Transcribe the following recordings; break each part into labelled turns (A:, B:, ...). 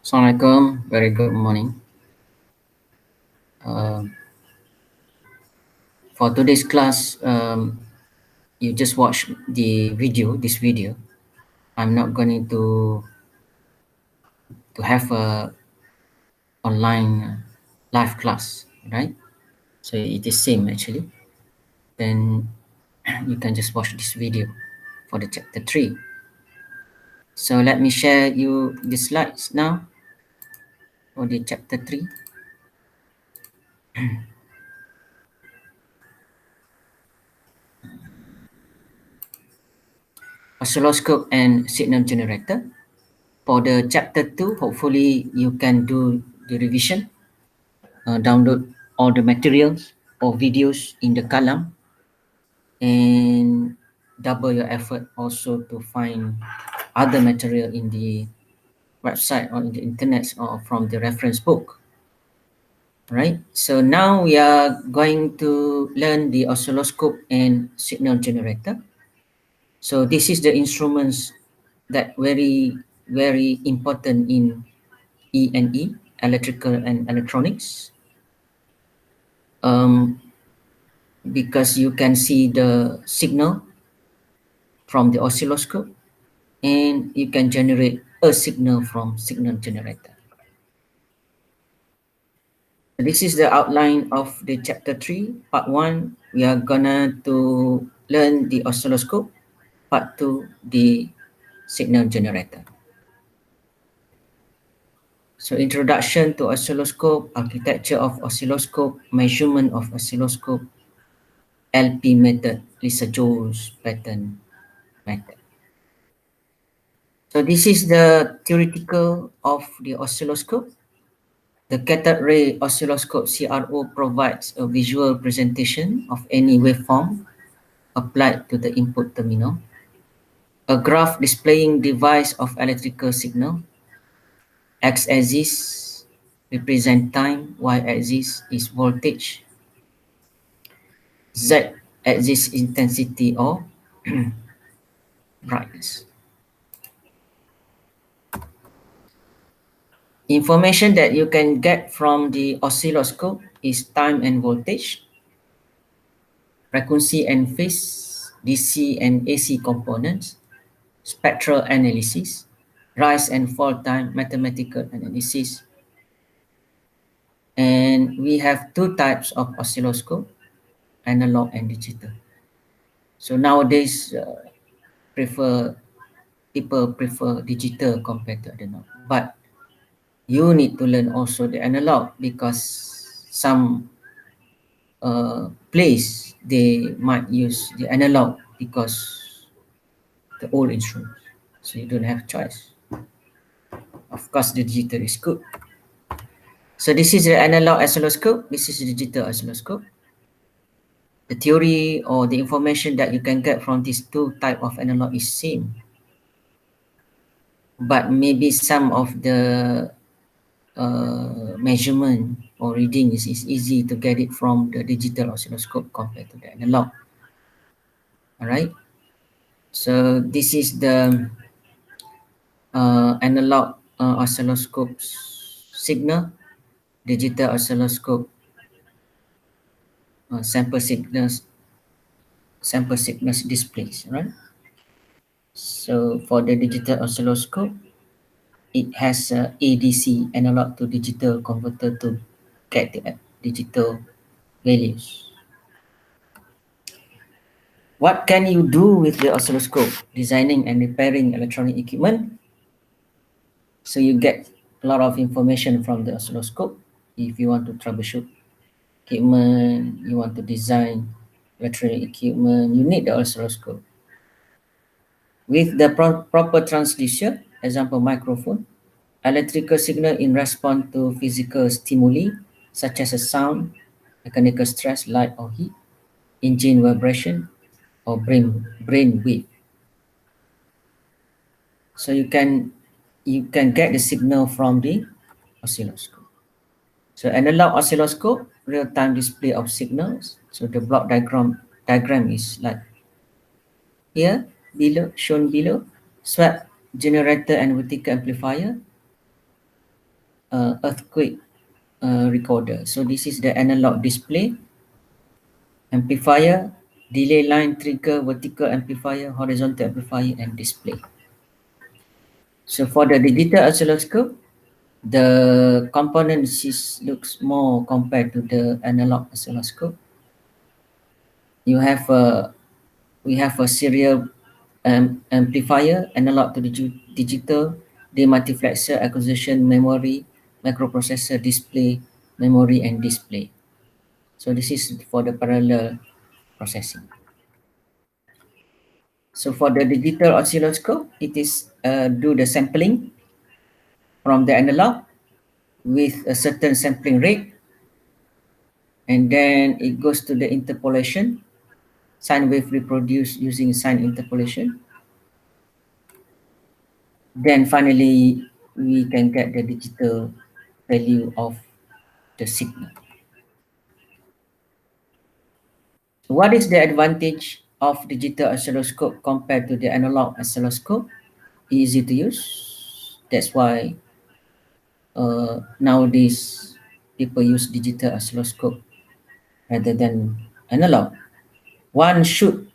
A: Assalamualaikum. Very good morning. Um, for today's class, you just watch the video. This video, I'm not going to have a online live class, right? So it is same actually. Then you can just watch this video for the chapter 3. So let me share you the slides now for the chapter 3. Oscilloscope and signal generator. For the chapter 2, hopefully you can do the revision, download all the materials or videos in the Kalam, and double your effort also to find other material in the website or in the internet or from the reference book. Right, so now we are going to learn the oscilloscope and signal generator. So this is the instruments that very important in E&E, electrical and electronics, because you can see the signal from the oscilloscope and you can generate a signal from signal generator. This is the outline of the chapter 3. Part 1, we are gonna to learn the oscilloscope. Part 2, the signal generator. So introduction to oscilloscope, architecture of oscilloscope, measurement of oscilloscope, LP method, Lissajous pattern method. So this is the theoretical of the oscilloscope. The cathode ray oscilloscope CRO provides a visual presentation of any waveform applied to the input terminal. A graph displaying device of electrical signal. X-axis represent time, Y-axis is voltage, Z-axis intensity or brightness. Information that you can get from the oscilloscope is time and voltage, frequency and phase, DC and AC components, spectral analysis, rise and fall time, mathematical analysis. And we have two types of oscilloscope, analog and digital. So nowadays, people prefer digital compared to analog. But you need to learn also the analog because some place they might use the analog because the old instrument, so you don't have choice. Of course the digital is good. So this is the analog oscilloscope, this is the digital oscilloscope. The theory or the information that you can get from these two type of analog is same, but maybe some of the measurement or readings is easy to get it from the digital oscilloscope compared to the analog. All right, so this is the analog oscilloscope signal, digital oscilloscope sample signals displays, right? So for the digital oscilloscope, it has a ADC, analog to digital converter, to get the digital values. What can you do with the oscilloscope? Designing and repairing electronic equipment. So you get a lot of information from the oscilloscope. If you want to troubleshoot equipment, you want to design electronic equipment, you need the oscilloscope. With the proper transducer, example microphone, electrical signal in response to physical stimuli such as a sound, mechanical stress, light or heat, engine vibration, or brain wave. So you can get the signal from the oscilloscope. So analog oscilloscope, real-time display of signals. So the block diagram is like here, shown below. Swap generator and vertical amplifier. earthquake recorder. So this is the analog display, amplifier, delay line trigger, vertical amplifier, horizontal amplifier, and display. So for the digital oscilloscope, the components looks more compared to the analog oscilloscope. You have a we have a serial amplifier, analog to digital, demultiplexer, acquisition memory, microprocessor, display, memory, and display. So this is for the parallel processing. So for the digital oscilloscope, it is do the sampling from the analog with a certain sampling rate, and then it goes to the interpolation, sine wave reproduced using sine interpolation. Then finally, we can get the digital value of the signal. What is the advantage of digital oscilloscope compared to the analog oscilloscope? Easy to use. That's why nowadays people use digital oscilloscope rather than analog. One shoot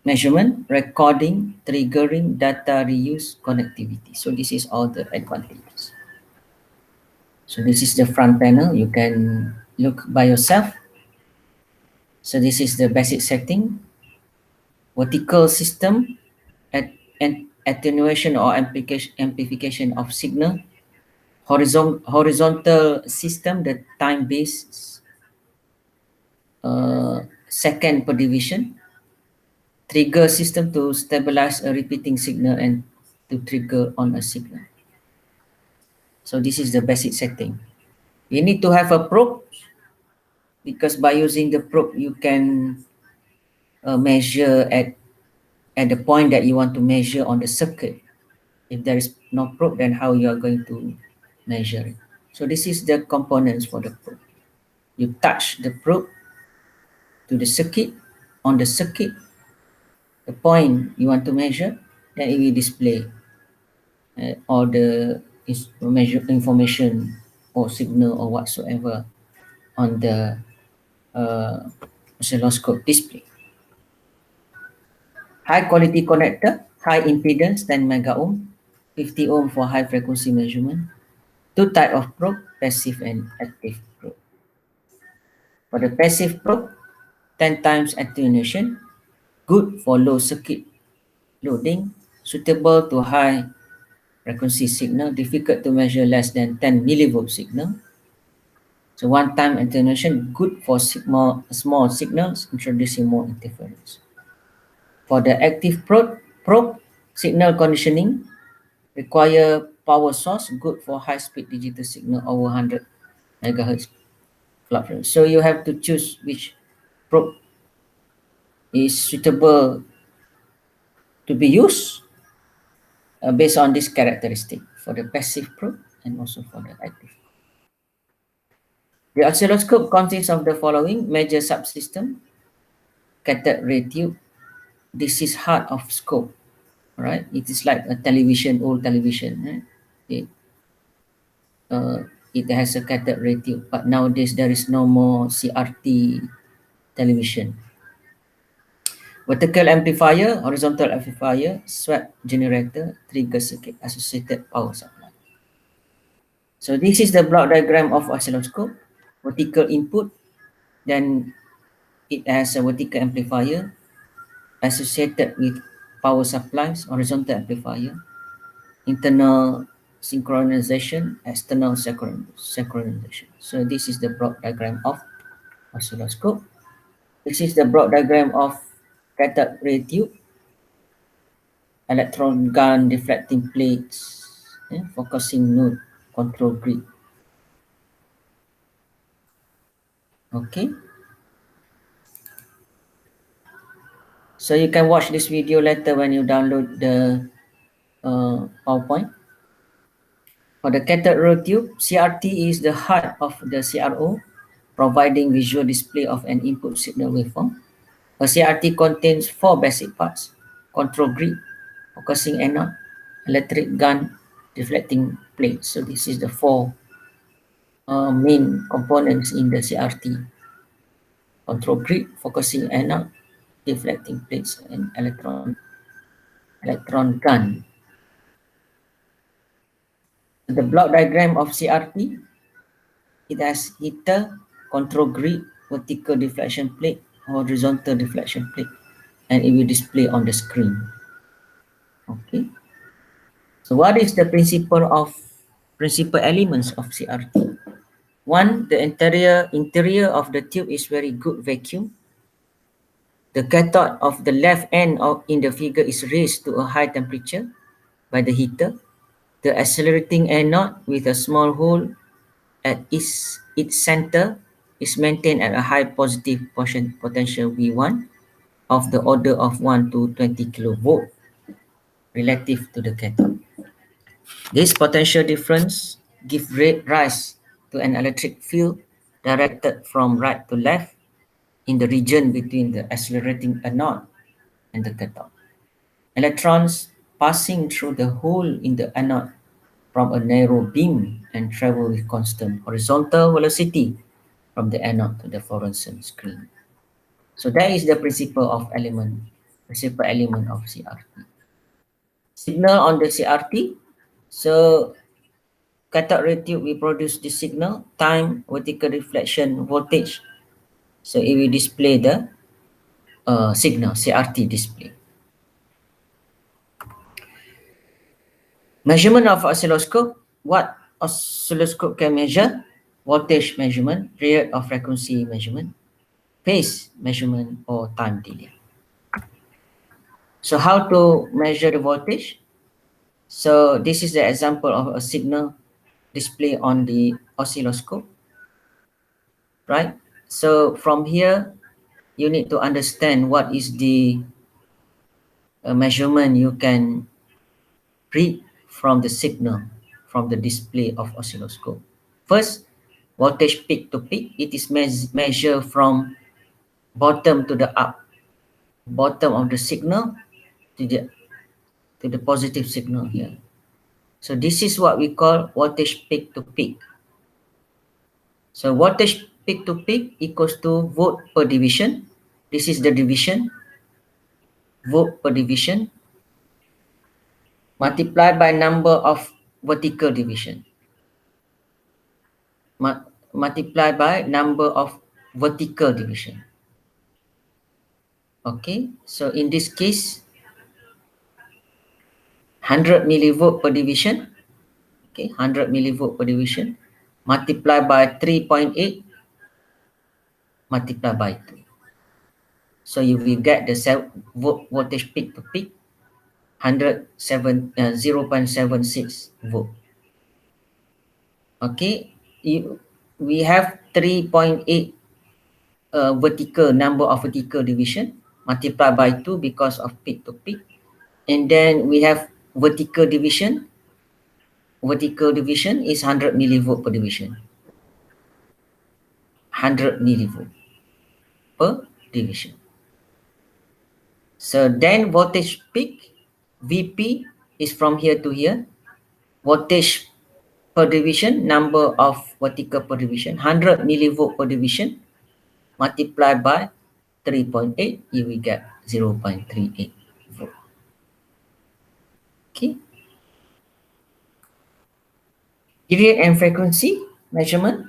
A: measurement, recording, triggering, data reuse, connectivity. So this is all the advantages. So this is the front panel. You can look by yourself. So this is the basic setting. Vertical system, attenuation or amplification of signal. Horizontal system, the time-based second per division. Trigger system to stabilize a repeating signal and to trigger on a signal. So this is the basic setting. You need to have a probe because by using the probe you can measure at the point that you want to measure on the circuit. If there is no probe, then how you are going to measure it? So this is the components for the probe. You touch the probe to the circuit, on the circuit, the point you want to measure, then it will display all the measure information or signal or whatsoever on the oscilloscope display. High quality connector, high impedance 10 mega ohm, 50 ohm for high frequency measurement. Two type of probe, passive and active probe. For the passive probe, 10 times attenuation, good for low circuit loading, suitable to high frequency signal, difficult to measure less than 10 millivolt signal. So one time attenuation, good for small signals, introducing more interference. For the active probe signal conditioning, require power source, good for high speed digital signal over 100 megahertz clock frequency. So you have to choose which probe is suitable to be used based on this characteristic for the passive probe and also for the active. The oscilloscope consists of the following major subsystem: cathode ray tube. This is heart of scope, right? It is like a television, old television. Right? It has a cathode ray tube, but nowadays there is no more CRT television. Vertical amplifier, horizontal amplifier, swept generator, trigger circuit, associated power supply. So this is the block diagram of oscilloscope. Vertical input, then it has a vertical amplifier associated with power supplies, horizontal amplifier, internal synchronization, external synchronization. So this is the block diagram of oscilloscope. This is the block diagram of cathode ray tube, electron gun, deflecting plates, focusing node, control grid. Okay. So you can watch this video later when you download the PowerPoint. For the cathode ray tube, CRT is the heart of the CRO, providing visual display of an input signal waveform. A CRT contains four basic parts: control grid, focusing anode, electric gun, deflecting plate. So this is the four main components in the CRT: control grid, focusing anode, deflecting plates, and electron gun. The block diagram of CRT, it has heater, control grid, vertical deflection plate, horizontal deflection plate, and it will display on the screen. Okay. So what is the principal elements of CRT? One, the interior of the tube is very good vacuum. The cathode of the left end in the figure is raised to a high temperature by the heater. The accelerating anode with a small hole at its center is maintained at a high positive potential V1 of the order of 1 to 20 kilovolt relative to the cathode. This potential difference gives rise to an electric field directed from right to left in the region between the accelerating anode and the cathode. Electrons passing through the hole in the anode from a narrow beam and travel with constant horizontal velocity from the anode to the fluorescent screen. So that is the principal element of CRT. Signal on the CRT. So cathode ray tube will produce the signal, time, vertical reflection, voltage. So it will display the signal, CRT display. Measurement of oscilloscope. What oscilloscope can measure? Voltage measurement, period of frequency measurement, phase measurement, or time delay. So how to measure the voltage? So this is the example of a signal display on the oscilloscope, right? So from here, you need to understand what is the measurement you can read from the signal from the display of oscilloscope. First, voltage peak to peak, it is measured from bottom to the up, bottom of the signal to the positive signal here. So this is what we call voltage peak to peak. So voltage peak to peak equals to volt per division. This is the division, volt per division, multiplied by number of vertical division. Multiplied by number of vertical division. Okay, so in this case, 100 millivolt per division. Okay, 100 millivolt per division multiplied by 3.8 multiplied by 2. So you will get the voltage peak to peak 0.76 volt. Okay, we have 3.8 vertical number of vertical division multiplied by 2 because of peak to peak, and then we have vertical division. Vertical division is 100 millivolt per division. 100 millivolt per division. So then voltage peak, VP, is from here to here. Voltage per division, number of vertical per division, 100 millivolt per division multiplied by 3.8, you will get 0.38 volt. Okay. Period and frequency measurement.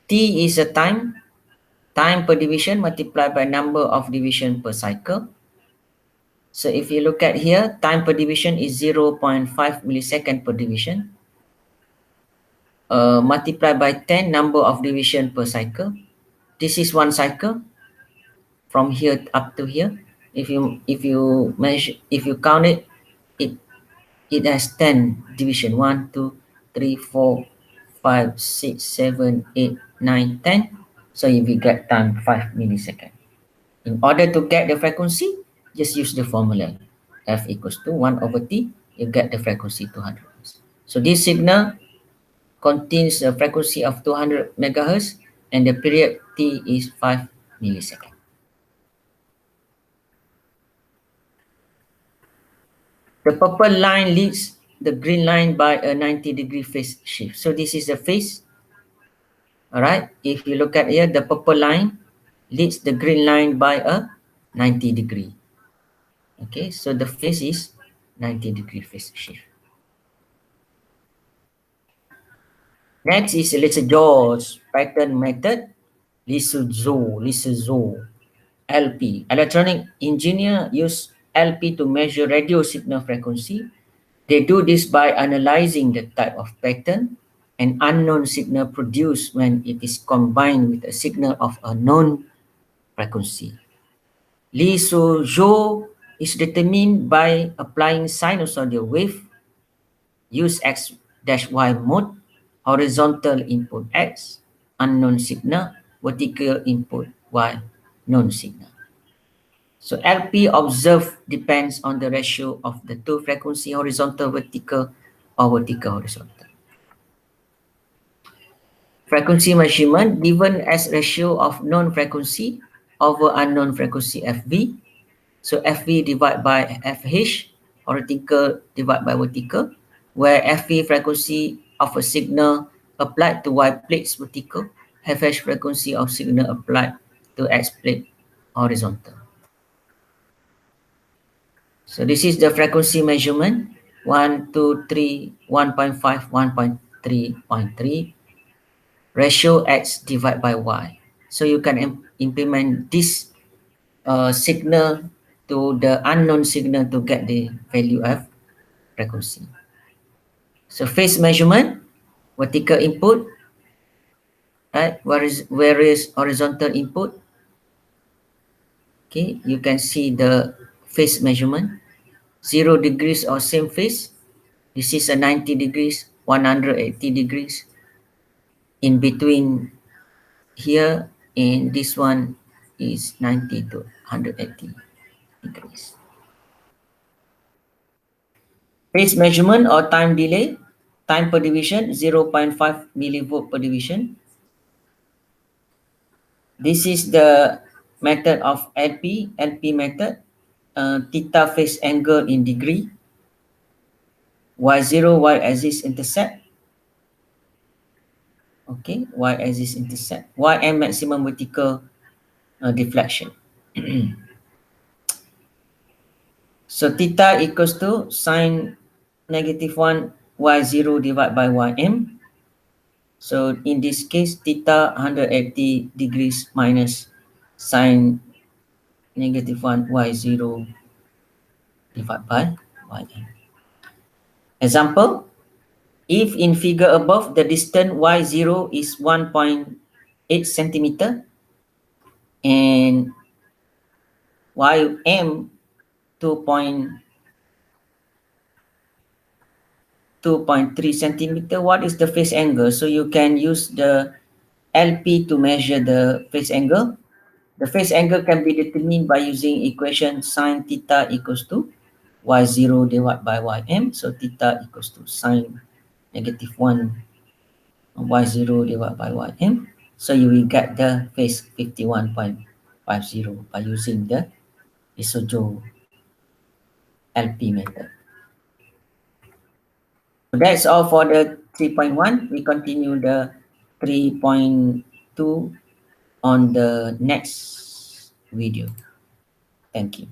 A: T is a time per division multiplied by number of division per cycle. So if you look at here, time per division is 0.5 millisecond per division. Multiplied by 10 number of division per cycle. This is one cycle from here up to here. If you count it, it has 10 division. 1, 2, 3, 4, 5, 6, 7, 8, 9, 10. So you will get time 5 millisecond. In order to get the frequency, just use the formula. F equals to 1 over T, you get the frequency 200 Hz. So this signal contains a frequency of 200 megahertz and the period T is 5 milliseconds. The purple line leads the green line by a 90-degree phase shift. So this is the phase. All right. If you look at here, the purple line leads the green line by a 90-degree. Okay. So the phase is 90-degree phase shift. Next is Lissajous pattern method. Lissajous, LP. Electronic engineer use LP to measure radio signal frequency. They do this by analyzing the type of pattern an unknown signal produced when it is combined with a signal of a known frequency. Lissajous is determined by applying sinusoidal wave, use X-Y mode, horizontal input X, unknown signal, vertical input Y, known signal. So LP observed depends on the ratio of the two frequency, horizontal, vertical, or vertical, horizontal. Frequency measurement given as ratio of known frequency over unknown frequency FV. So FV divided by FH, horizontal divided by vertical, where FV frequency of a signal applied to Y plates vertical, FH frequency of signal applied to X plate horizontal. So this is the frequency measurement 1, 2, 3, 1.5, 1.3.3 ratio X divided by Y. So you can implement this signal to the unknown signal to get the value of frequency. So phase measurement, vertical input, right? Where is horizontal input? Okay, you can see the phase measurement, 0 degrees or same phase. This is a 90 degrees, 180 degrees. In between here and this one is 90 to 180 degrees. Phase measurement or time delay, time per division, 0.5 millivolt per division. This is the method of LP method, theta phase angle in degree, Y0, y-axis intercept. Okay, y-axis intercept, Ym maximum vertical deflection. So theta equals to sine -1 y0 divided by ym. So in this case, theta 180 degrees minus sine -1 y0 divided by ym. Example, if in figure above the distance y0 is 1.8 centimeter and ym 2.3 centimeter, what is the phase angle? So you can use the LP to measure the phase angle. The phase angle can be determined by using equation sine theta equals to y0 divided by ym. So theta equals to sine -1 y0 divided by ym. So you will get the phase 51.50 by using the Lissajous LP method. So that's all for the 3.1. We continue the 3.2 on the next video. Thank you.